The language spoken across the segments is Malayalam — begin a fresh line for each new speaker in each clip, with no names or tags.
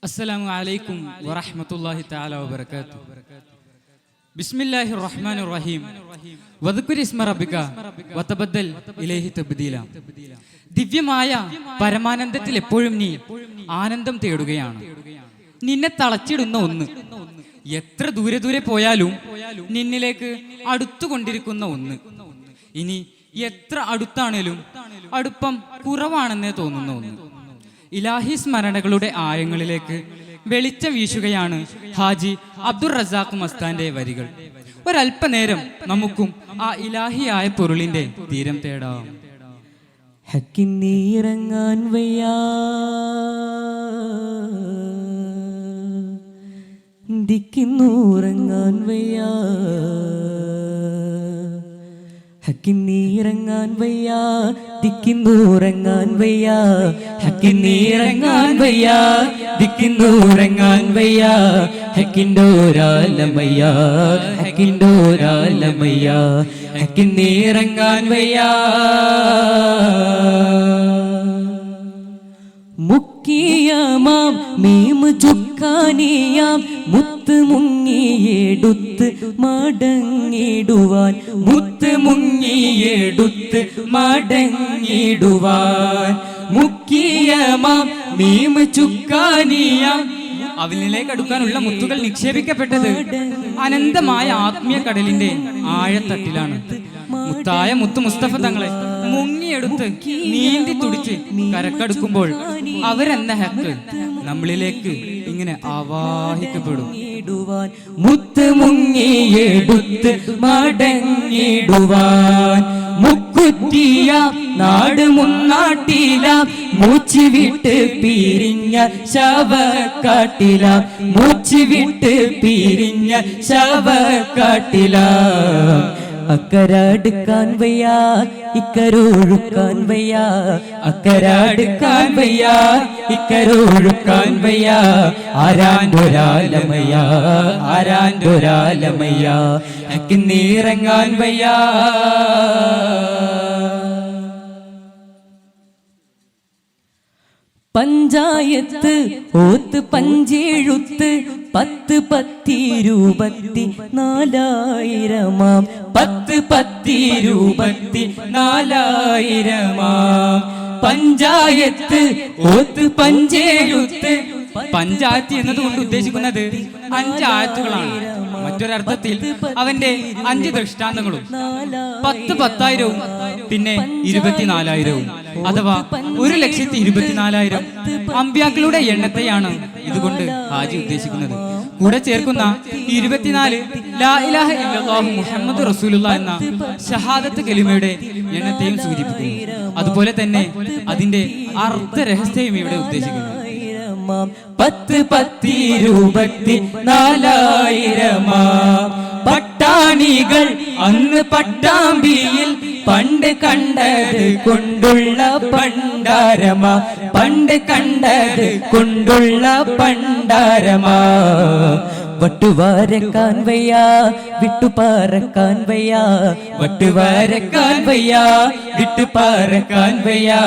السلام عليكم ورحمة الله تعالى وبركاته. بسم الله الرحمن الرحيم. وذكر اسم ربك وتبدل إليه تبديلا. ദിവ്യമായ പരമാനന്ദത്തിൽ എപ്പോഴും നീ ആനന്ദം തേടുകയാണ്. നിന്നെ തളച്ചിടുന്ന ഒന്ന്, എത്ര ദൂരെ ദൂരെ പോയാലും നിന്നിലേക്ക് അടുത്തുകൊണ്ടിരിക്കുന്ന ഒന്ന്, ഇനി എത്ര അടുത്താണേലും അടുപ്പം കുറവാണെന്നേ തോന്നുന്ന ഒന്ന്. ഇലാഹി സ്മരണകളുടെ ആഴങ്ങളിലേക്ക് വെളിച്ചം വീശുകയാണ് ഹാജി അബ്ദുർ റസാഖ് മസ്താന്റെ വരികൾ. ഒരല്പനേരം നമുക്കും ആ ഇലാഹിയായ പൊരുളിന്റെ തീരം തേടാം.
ഹക്കിന്നീറങ്ങാൻ വയ്യാ, ദിക്കിന്നൂറങ്ങാൻ വയ്യാ, ഹക്കിന്നീറങ്ങാൻ വയ്യാ, ദിക്കിന്നൂറങ്ങാൻ വയ്യാ, ഹക്കിന്നീറങ്ങാൻ വയ്യാ, ദിക്കിന്നൂറങ്ങാൻ വയ്യാ, ഹക്കിൻഡോരാലമയ്യ, ഹക്കിൻഡോരാലമയ്യ, ഹക്കിന്നീറങ്ങാൻ വയ്യാ. മുക്കിയമാം മീം ചുക്കാനിയാം മുത്ത് മുങ്ങിയെടുത്ത് മടങ്ങിടുവാൻ, മുത്ത് മുങ്ങിയെടുത്ത് മടങ്ങിടുവാൻ. മുക്കിയമാം മീം ചുക്കാനിയാം, അവനിലേക്ക് അടുക്കാനുള്ള മുത്തുകൾ നിക്ഷേപിക്കപ്പെട്ടത് അനന്തമായ ആത്മീയ കടലിന്റെ ആഴത്തട്ടിലാണ്. മുത്തായ മുത്തു മുസ്തഫ തങ്ങളെ മുങ്ങിയെടുത്ത് നീന്തി തുടിച്ച് കരക്കടുക്കുമ്പോൾ അവരെന്ന ഹക്ക് നമ്മളിലേക്ക് ഇങ്ങനെ ആവാഹിക്കപ്പെടും. മുത്ത് മുങ്ങിയെടുത്ത് മടങ്ങിടുവാൻ, മുക്കുറ്റിയ നാട് മുന്നാട്ടില, മൂച്ച് വിട്ട് പിരിഞ്ഞ ശവക്കാട്ടില, മൂച്ച് വിട്ട് പിരിഞ്ഞ ശവക്കാട്ടില. അക്കരടുക്കാൻ വയ്യാ, ഇക്കരൊഴുക്കാൻ വയ്യാ, അക്കരടുക്കാൻ വയ്യാ, ഇക്കരൊഴുക്കാൻ വയ്യാ. ആരാൻഡൊരാലമയ്യ, ആരാൻഡൊരാലമയ്യ, ഹക്കിന്നീറങ്ങാൻ വയ്യാ. പഞ്ചായത്ത് ഓത്ത് പഞ്ചേഴുത്ത്, 10 10 10 10 പഞ്ചായത്ത് ഓത്ത് പഞ്ചേഴുത്ത്. പഞ്ചായത്ത് എന്നതുകൊണ്ട് ഉദ്ദേശിക്കുന്നത് 5 ആയത്തുകളാണ്. മറ്റൊരർത്ഥത്തിൽ അവന്റെ 5 ദൃഷ്ടാന്തങ്ങളും 10 10,000 പിന്നെ 24,000, അഥവാ 1,24,000 അമ്പ്യാക്കളുടെ എണ്ണത്തെയാണ് ഇതുകൊണ്ട് ഹാജി ഉദ്ദേശിക്കുന്നത്. കൂടെ ചേർക്കുന്ന 24 ലാ ഇലാഹ ഇല്ലല്ലാഹു മുഹമ്മദ് റസൂലുള്ളാഹ് എന്ന ഷഹാദത്ത് കലിമയുടെ എണ്ണത്തെയും സൂചിപ്പിക്കുന്നു. അതുപോലെ തന്നെ അതിന്റെ അർത്ഥ രഹസ്യവും ഇവിടെ ഉദ്ദേശിക്കുന്നു. 10 10 പട്ടാണികൾ അന്ന് പട്ടാമ്പിയിൽ പണ്ട് കണ്ടത് കൊണ്ടുള്ള പണ്ടാരമാ, പണ്ട് കണ്ടത് കൊണ്ടുള്ള പണ്ടാരമാ. വട്ടുവാരക്കാൻ വയ്യാ, വിട്ടുപാറക്കാൻ വയ്യാ, വട്ടുവാരക്കാൻ വയ്യാ, വിട്ടുപാറക്കാൻ വയ്യാ.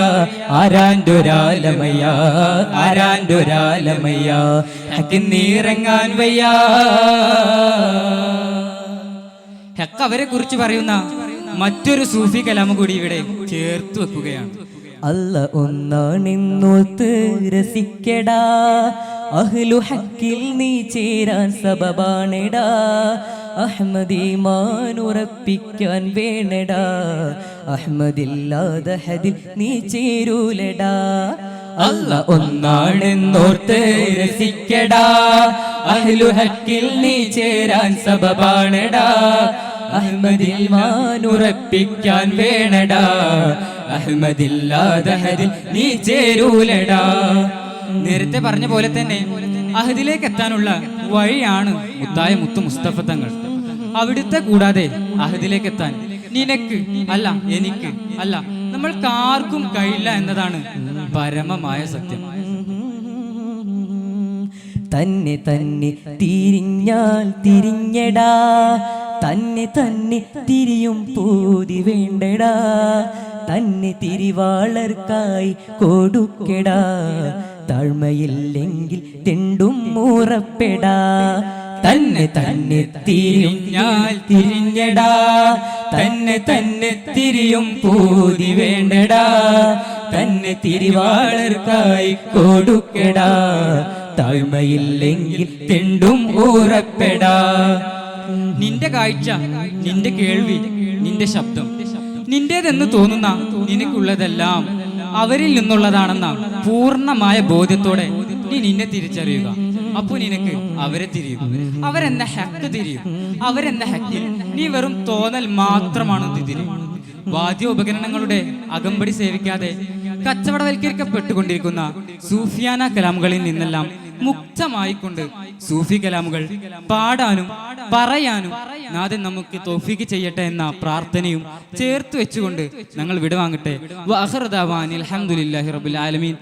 ആരാൻഡൊരാലമയ്യ, ആരാൻഡൊരാലമയ്യ, ഹക്കിന്നീറങ്ങാൻ വയ്യാ.
ഹക്ക് അവരെ കുറിച്ച് പറയുന്ന മറ്റൊരു സൂഫി കലാമ കൂടി ഇവിടെ ചേർത്ത് വെക്കുകയാണ്.
അല്ല ഒന്നാണെന്നോത്ത് രസിക്കടാ, അഹ്ലു ഹക്കിൽ നീ ചേരാൻ സബബാണെടാ. അഹ്മദീമാൻ ഉറപ്പിക്കാൻ വേണടാ, അഹ്മദില്ലാതെ ഹദിൽ നീ ചേരൂലടാ.
അല്ല ഒന്നാണെന്നോർത്ത് രസിക്കടാ, അഹ്ലു ഹക്കിൽ നീ ചേരാൻ സബബാണെടാ. അഹ്മദിൽമാൻ ഉറപ്പിക്കാൻ വേണടാ, അഹ്മദില്ലാതെ ഹദിൽ നീ ചേരൂലടാ. നേരത്തെ പറഞ്ഞ പോലെ തന്നെ അഹദിലേക്ക് എത്താനുള്ള വഴിയാണ് മുത്തായ മുത്തു മുസ്തഫ തങ്ങൾ. അവിടുത്തെ കൂടാതെ അഹദിലേക്ക് എത്താൻ നിനക്ക് അല്ല, എനിക്ക് അല്ല, നമ്മൾക്ക് ആർക്കും കഴിയില്ല എന്നതാണ് പരമമായ സത്യം.
തന്നെ തന്നെ തിരിഞ്ഞാൽ തിരിഞ്ഞടാ, തന്നെ തന്നെ തിരിയും പൂതി വേണ്ടടാ. തന്നെ തിരിവാളർക്കായി കൊടുക്കടാ താഴ്മയില്ലെങ്കിൽ തെണ്ടും മൂറപ്പെടാ തന്നെ തന്നെ തിരിഞ്ഞാൽ തിരിഞ്ഞടാ തന്നെ തന്നെ തിരിയും പൂതി വേണ്ടടാ തന്നെ തിരിവാളർക്കായി കൊടുക്കടാ താഴ്മയില്ലെങ്കിൽ തെണ്ടും ഊറപ്പെടാ.
നിന്റെ കാഴ്ച, നിന്റെ കേൾവി, നിന്റെ ശബ്ദം, നിന്റേതെന്ന് തോന്നുന്ന നിനക്കുള്ളതെല്ലാം അവരിൽ നിന്നുള്ളതാണെന്ന പൂർണ്ണമായ ബോധ്യത്തോടെ നീ നിന്നെ തിരിച്ചറിയുക. അപ്പൊ നിനക്ക് അവരെ തിരിയും, അവരെന്ന ഹക്ക് തിരിയും. അവരെന്ന ഹക്കിൽ നീ വെറും തോന്നൽ മാത്രമാണ് തിരിയും. വാദ്യോപകരണങ്ങളുടെ അകമ്പടി സേവിക്കാതെ കച്ചവടവൽക്കരിക്കപ്പെട്ടുകൊണ്ടിരിക്കുന്ന സൂഫിയാന കലാമുകളിൽ നിന്നെല്ലാം മുക്തമായിക്കൊണ്ട് സൂഫി കലാമുകൾ പാടാനും പറയാനും നാഥൻ നമുക്ക് തൗഫീഖ് ചെയ്യട്ടെ എന്ന പ്രാർത്ഥനയും ചേർത്ത് വെച്ചുകൊണ്ട് ഞങ്ങൾ വിടവാങ്ങട്ടെ. വഅഖിറു ദഅവാനിൽ ഹംദുലില്ലാഹി റബ്ബിൽ ആലമീൻ.